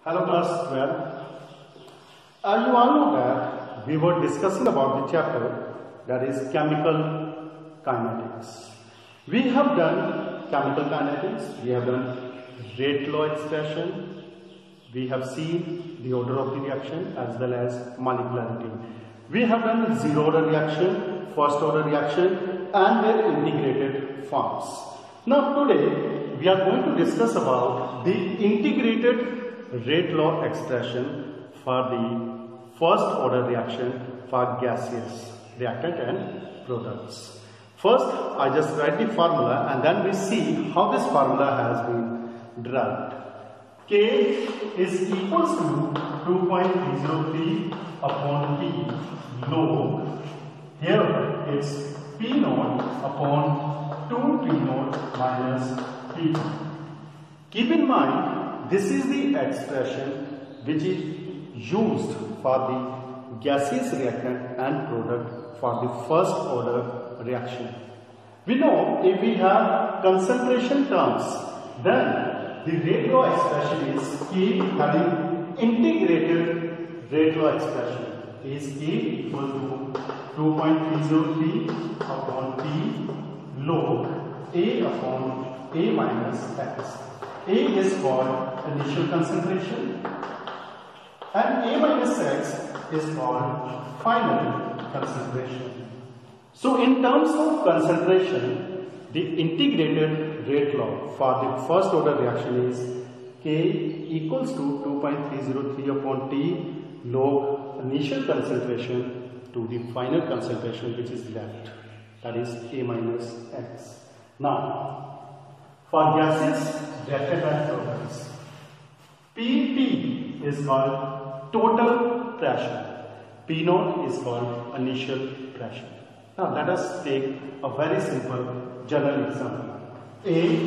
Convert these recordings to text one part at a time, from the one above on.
Hello class 12. You all know that we were discussing about the chapter that is chemical kinetics. We have done chemical kinetics, we have done rate law expression, we have seen the order of the reaction as well as molecularity. We have done zero order reaction, first order reaction and their integrated forms. Now today we are going to discuss about the integrated rate law expression for the first order reaction for gaseous reactant and products. First, I just write the formula and then we see how this formula has been derived. K is equals to 2.303 upon T log. Here it's P naught upon 2 T naught minus P. Keep in mind, this is the expression which is used for the gaseous reactant and product for the first order reaction. We know if we have concentration terms, then the rate law expression is K having integrated rate law expression is K equal to 2.303 upon T log A upon A minus X. A is called initial concentration and A minus X is called final concentration. So in terms of concentration, the integrated rate law for the first order reaction is K equals to 2.303 upon T log initial concentration to the final concentration which is left, that is A minus X. Now, for gases, reactant and products, Pp is called total pressure, P naught is called initial pressure. Now let us take a very simple general example. A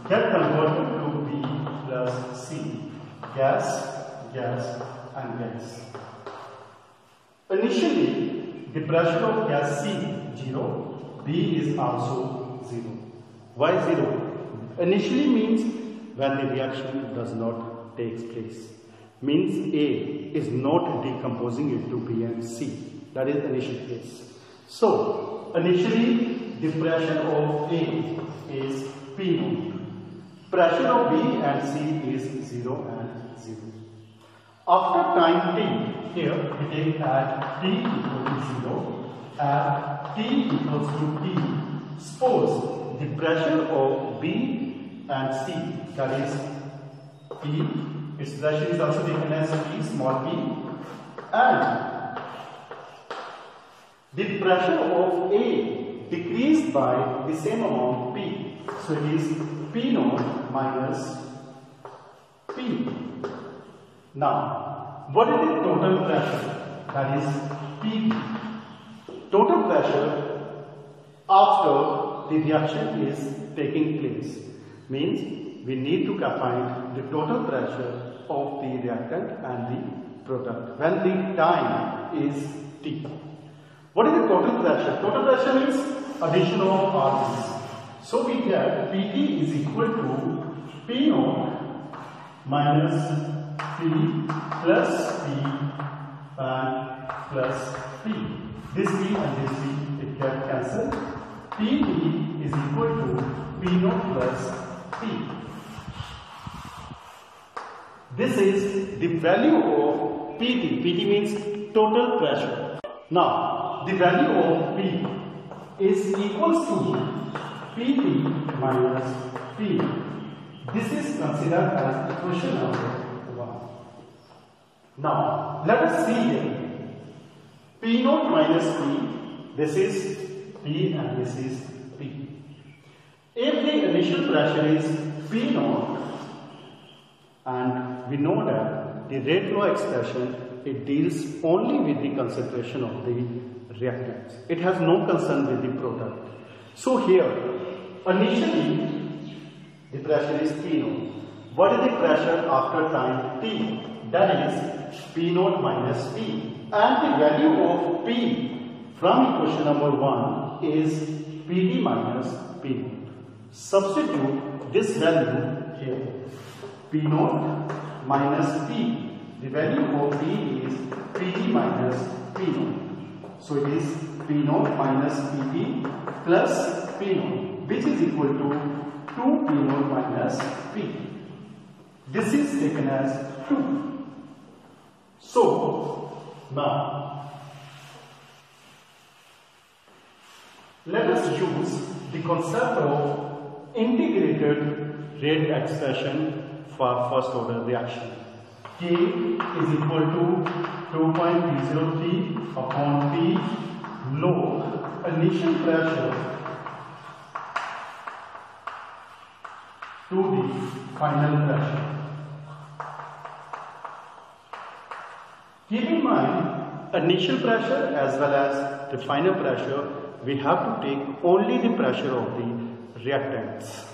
get converted to B plus C, gas, gas and gas. Initially, the pressure of gas C 0, B is also 0. Why 0? Initially means when the reaction does not take place. Means A is not decomposing into B and C. That is initial case. So, initially the pressure of A is P naught. Pressure of B and C is 0 and 0. After time T, here we take at T equal to 0, at T equals to T, suppose the pressure of B and C, that is P, its pressure is also taken as P, small p, and the pressure of A decreased by the same amount P. So it is P naught minus P. Now, what is the total pressure? That is P. Total pressure after the reaction is taking place. Means we need to find the total pressure of the reactant and the product when the time is T. What is the total pressure? Total pressure means addition of RPs. So we get Pt is equal to P naught minus P plus P and plus P. This P and this P it can cancel. Pt is equal to P naught plus P. This is the value of Pt. Pt means total pressure. Now, the value of P is equals to Pt minus P. This is considered as equation number 1. Now, let us see here. P naught minus P, this is P and this is P. If the initial pressure is P naught, and we know that the rate law expression, it deals only with the concentration of the reactants. It has no concern with the product. So here, initially, the pressure is P naught. What is the pressure after time T? That is P naught minus P. And the value of P from equation number 1 is Pt minus P naught. Substitute this value here. P naught minus P. The value of P is Pt minus P0. So it is P0 minus Pt plus P0, which is equal to 2P0 minus Pt. This is taken as 2. So now let us use the concept of integrated rate expression for first order reaction. K is equal to 2.303 upon P log initial pressure to the final pressure. Keep in mind, initial pressure as well as the final pressure, we have to take only the pressure of the reactants.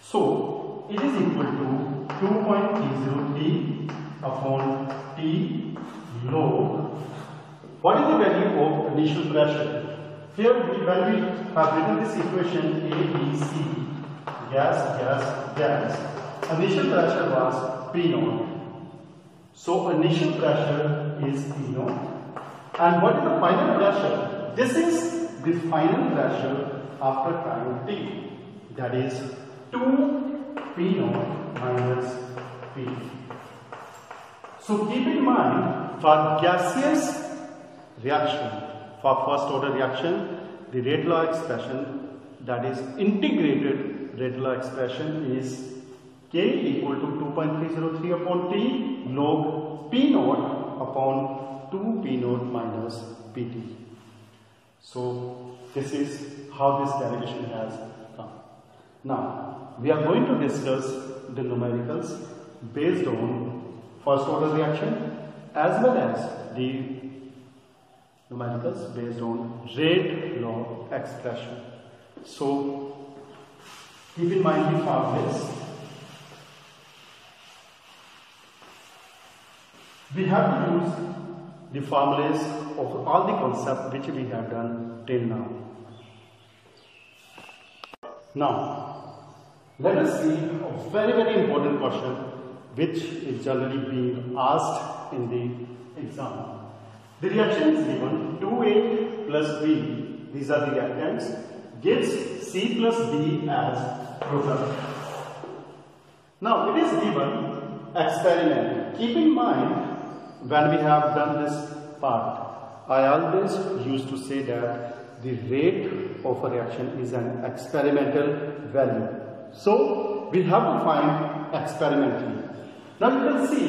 So it is equal to 2.303 upon T log. What is the value of initial pressure? Here when we have written this equation A, B, C, gas, gas, gas, initial pressure was P0. So initial pressure is P0. And what is the final pressure? This is the final pressure after time T. That is 2P0 minus P. So keep in mind, for gaseous reaction, for first order reaction, the rate law expression, that is integrated rate law expression, is K equal to 2.303 upon T log P0 upon 2P0 minus Pt. So this is how this derivation has come. Now we are going to discuss the numericals based on first order reaction as well as the numericals based on rate law expression. So keep in mind the formulas. We have to use the formulas of all the concepts which we have done till now. Now, let us see a very important question which is generally being asked in the exam. The reaction is given 2A plus B, these are the reactants, gives C plus D as product. Now, it is given experiment. Keep in mind, when we have done this part, I always used to say that the rate of a reaction is an experimental value. So we have to find experimentally. Now you can see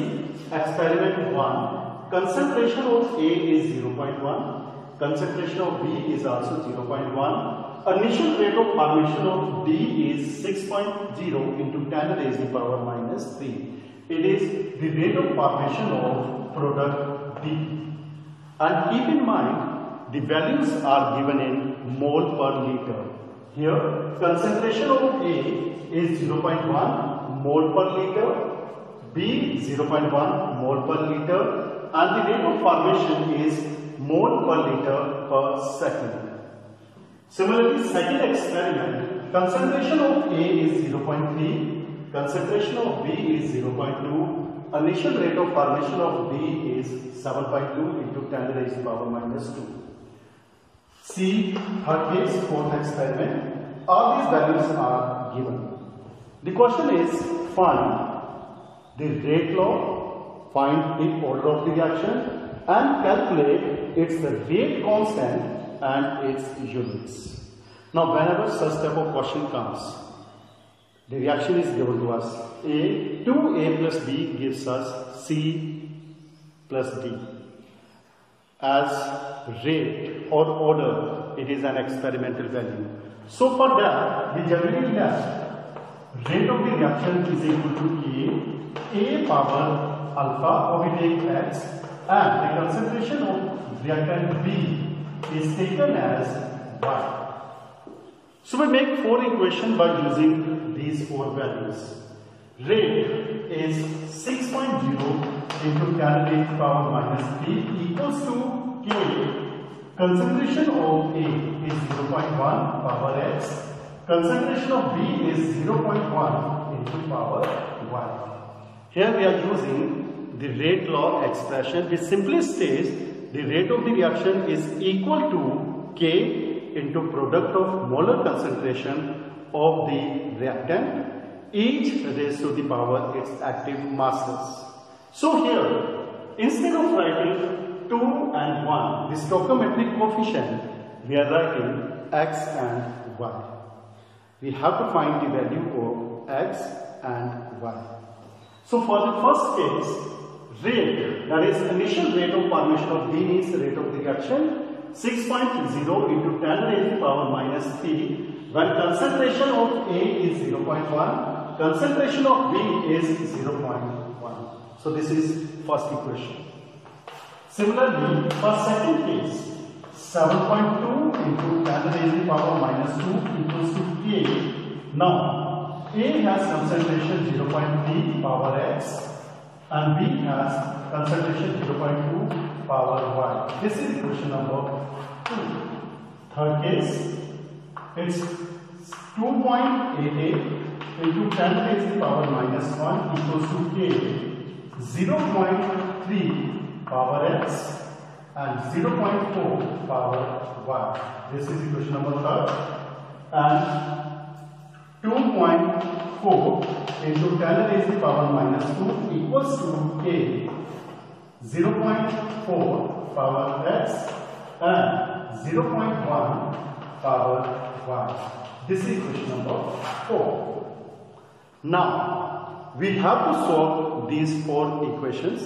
experiment 1, concentration of A is 0.1, concentration of B is also 0.1, initial rate of formation of D is 6.0 into 10 raised to the power minus 3. It is the rate of formation of product D. And keep in mind, the values are given in mole per liter. Here, concentration of A is 0.1 mole per liter, B 0.1 mole per liter, and the rate of formation is mole per liter per second. Similarly, second experiment, concentration of A is 0.3, concentration of B is 0.2, initial rate of formation of D is 7.2 into 10 raised to the power minus 2. See third case, fourth experiment. All these values are given. The question is, find the rate law, find the order of the reaction and calculate its rate constant and its units. Now whenever such type of question comes, the reaction is given to us. 2A plus B gives us C plus D. As rate or order, it is an experimental value. So for that, we generally have rate of the reaction is equal to A power alpha, or we take X, and the concentration of reactant B is taken as Y. So we make 4 equations by using these 4 values. Rate is 6.0 into 10 raised to the power minus 3 equals to K. Concentration of A is 0.1 power X. Concentration of B is 0.1 into power Y. Here we are using the rate law expression, which simply states the rate of the reaction is equal to K into product of molar concentration of the reactant, each raised to the power its active masses. So here, instead of writing 2 and 1, the stoichiometric coefficient, we are writing x and y. We have to find the value of x and y. So for the first case, rate, that is initial rate of formation of B means rate of the reaction, 6.0 into 10 raised to the power minus 3, when concentration of A is 0.1, concentration of B is 0.1. So this is first equation. Similarly, for second case, 7.2 into 10 raised to the power minus 2 equals to K. Now, A has concentration 0.3 power x and B has concentration 0.2 power y. This is equation number 2. Third case, it's 2.88 into 10 raised to the power minus 1 equals to K. 0.3 power x and 0.4 power y. This is equation number 3. And 2.4 into 10 raised to the power minus 2 equals to K. 0.4 power x and 0.1 power y. This is equation number 4. Now, we have to solve these 4 equations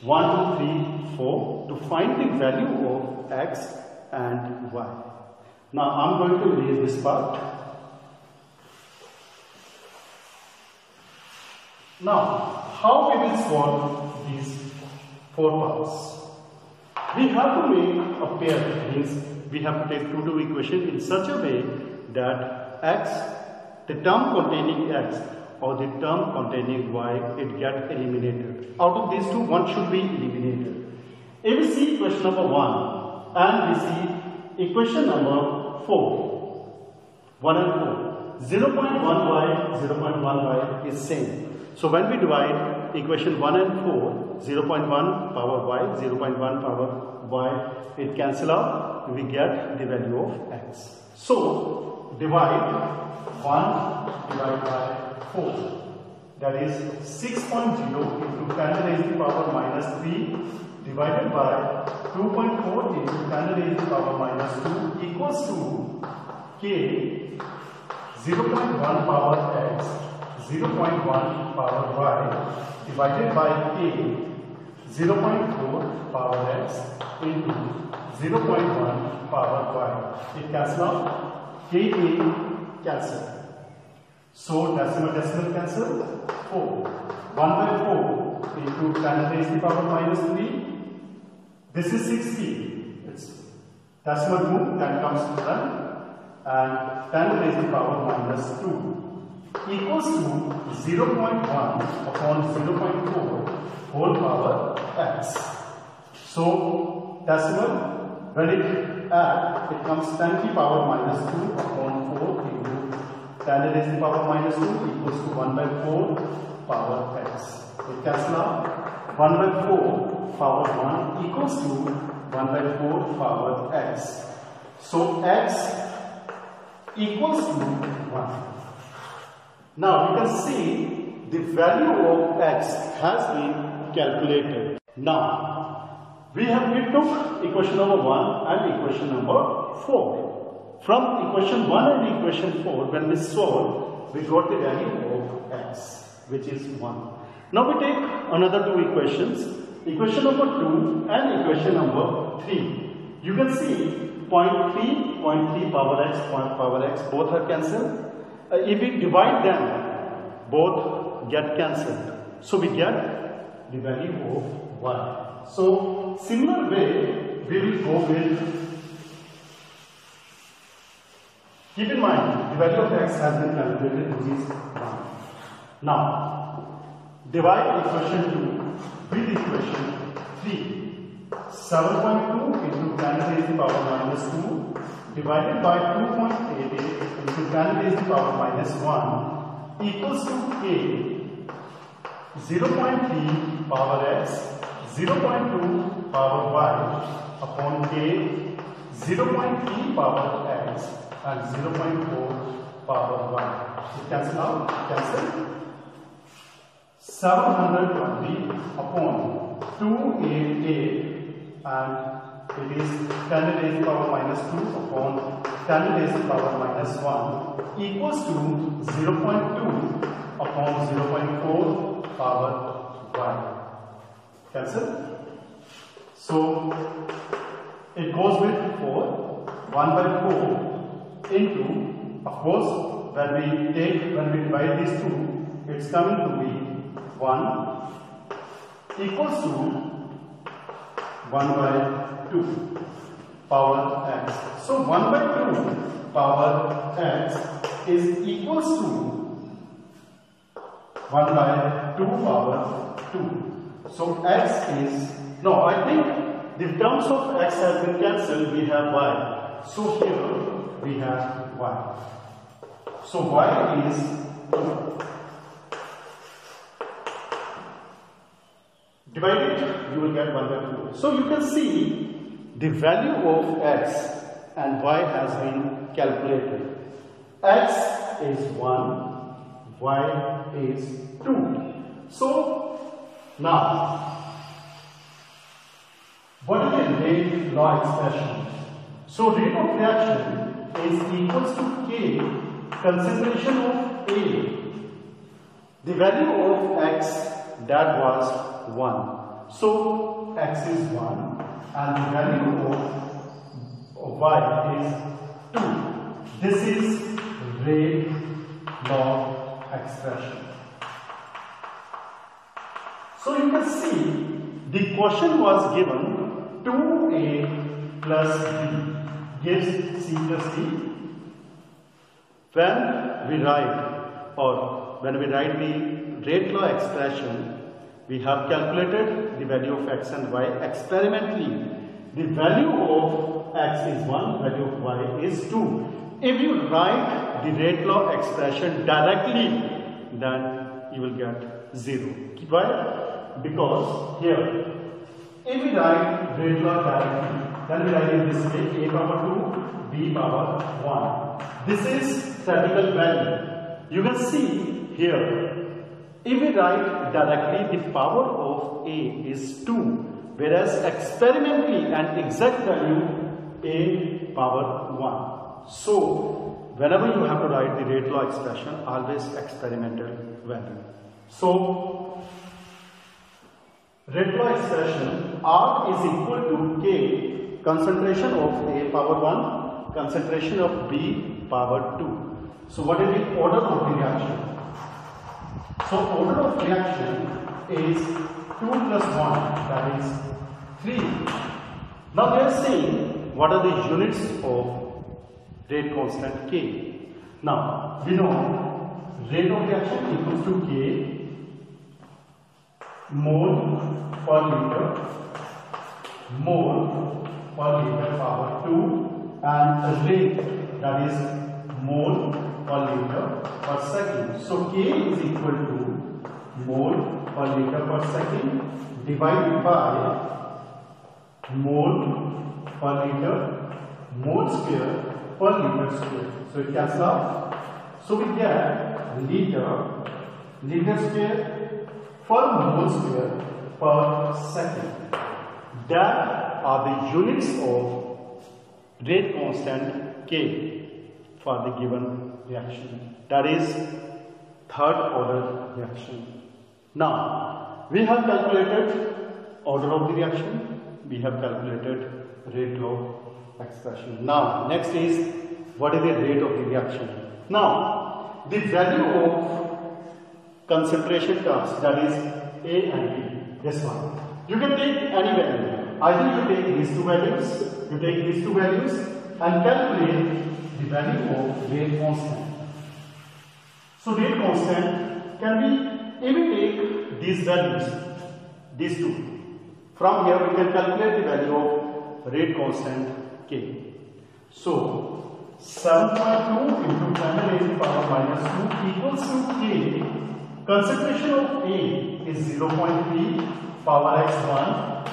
1, 2, 3, 4 to find the value of x and y. Now, I am going to erase this part. Now, how we will solve these 4 parts? We have to make a pair, means we have to take 2 equations in such a way that x, the term containing x or the term containing y, it gets eliminated. Out of these 2, one should be eliminated. If we see equation number 1 and we see equation number 4, 1 and 4, 0.1y, 0.1y is same. So when we divide equation 1 and 4, 0.1 power y, 0.1 power y, it cancel out, we get the value of x. So divide 1 divided by 4, that is 6.0 into 10 raised to the power minus 3 divided by 2.4 into 10 raised to the power minus 2 equals to K 0.1 power x 0.1 power y divided by K 0.4 power x into 0.1 power y. It cancels out, K cancel. So decimal cancel, 4. 1 by 4 into 10 raised to the power minus 3. This is 60. It's decimal move, that comes to front. And 10 raised to the power minus 2 equals to 0.1 upon 0.4 whole power x. So decimal, when it add, it comes 10 to the power minus 2 upon 4 into 10 raised to the power minus 2 equals to 1 by 4 power x. It cancels out. 1 by 4 power 1 equals to 1 by 4 power x. So x equals to 1. Now you can see the value of x has been calculated. Now we took equation number 1 and equation number 4. From equation 1 and equation 4, when we solve, we got the value of x, which is 1. Now we take another 2 equations, equation number 2 and equation number 3. You can see 0.3 power x, both are cancelled. If we divide them, both get cancelled. So we get the value of y. So similar way, we will go with. Keep in mind, the value of x has been calculated, which is 1. Now, divide equation 2 with equation 3. 7.2 into 10 raised to the power minus 2 divided by 2.88 into 10 raised to the power minus 1 equals to K 0.3 power x, 0.2 power y upon k, 0.3 power x and 0.4 power y. So cancel out, cancel. 720 upon 288 and it is 10 raised to the power minus 2 upon 10 raised to the power minus 1 equals to 0.2 upon 0.4 power y. Cancel. So it goes with 4, 1 by 4 into, of course, when we divide these two, it's coming to be 1 equals to 1 by 2 power x. So 1 by 2 power x is equals to 1 by 2 power 2. So x is, no, I think the terms of x have been cancelled, we have y. So here we have y. So y is 2. Divide it, you will get 1 by 2. So you can see the value of x and y has been calculated. X is 1, y is 2. So now, what is the rate law expression? So rate of reaction is equals to K concentration of A. The value of x, that was 1. So x is 1 and the value of y is 2. This is rate law expression. So you can see the question was given 2a plus b gives c plus d. When we write the rate law expression, we have calculated the value of x and y experimentally. The value of x is 1, value of y is 2. If you write the rate law expression directly, then you will get 0. Why? Because here, if we write rate law directly, then we write it this way: a power 2, b power 1. This is theoretical value. You can see here, if we write directly, the power of A is 2, whereas experimentally and exact value A power 1. So, whenever you have to write the rate law expression, always experimental value. So, rate law expression R is equal to K concentration of A power 1, concentration of B power 2. So, what is the order of the reaction? So order of reaction is 2 plus 1, that is 3. Now they are saying what are the units of rate constant K. Now we know rate of reaction equals to K mole per liter power 2 and rate, that is mole per liter per second. So K is equal to mole per liter per second divided by mole per liter, mole square per liter square. So it cancels out. So we get liter square per mole square per second. That are the units of rate constant K for the given reaction. That is third order reaction. Now we have calculated order of the reaction, we have calculated rate law expression. Now next is what is the rate of the reaction. Now the value of concentration terms, that is A and B, this one. You can take any value. Either you take these two values, and calculate the value of rate constant. So rate constant can be, if we take these values, these two, from here we can calculate the value of rate constant K. So 7.2 into 10 raised to the power minus 2 equals to K concentration of A is 0.3 power x1,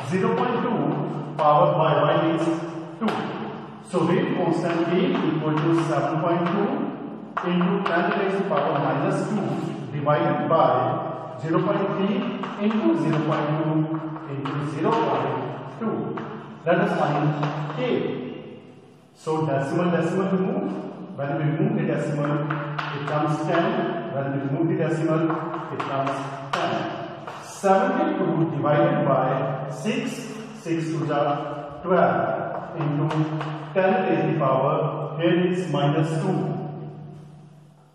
0.2 power y1 is 2. So rate constant A equal to 7.2 into 10 raised to power minus 2 divided by 0.3 into 0.2 into 0.2. Let us find K. So decimal remove. When we remove the decimal, it comes 10. When we remove the decimal, it comes 10. 72 divided by 6, 6 to the 12 into 10 raised to the power, here is minus 2.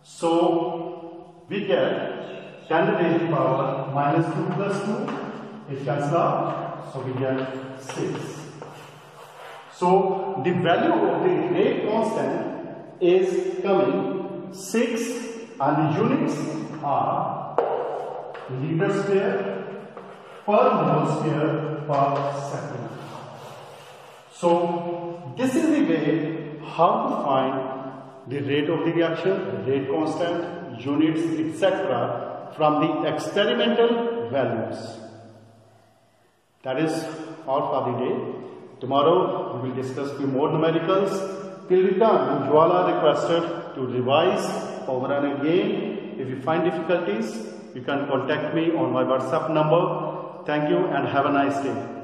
So we get 10 raised to the power minus 2 plus 2, it cancels out, so we get 6. So the value of the rate constant is coming 6 and the units are liter square per mole square per second. So this is the way how to find the rate of the reaction, rate constant, units, etc. from the experimental values. That is all for the day. Tomorrow we will discuss few more numericals. Till the time, you all are requested to revise over and again. If you find difficulties, you can contact me on my WhatsApp number. Thank you and have a nice day.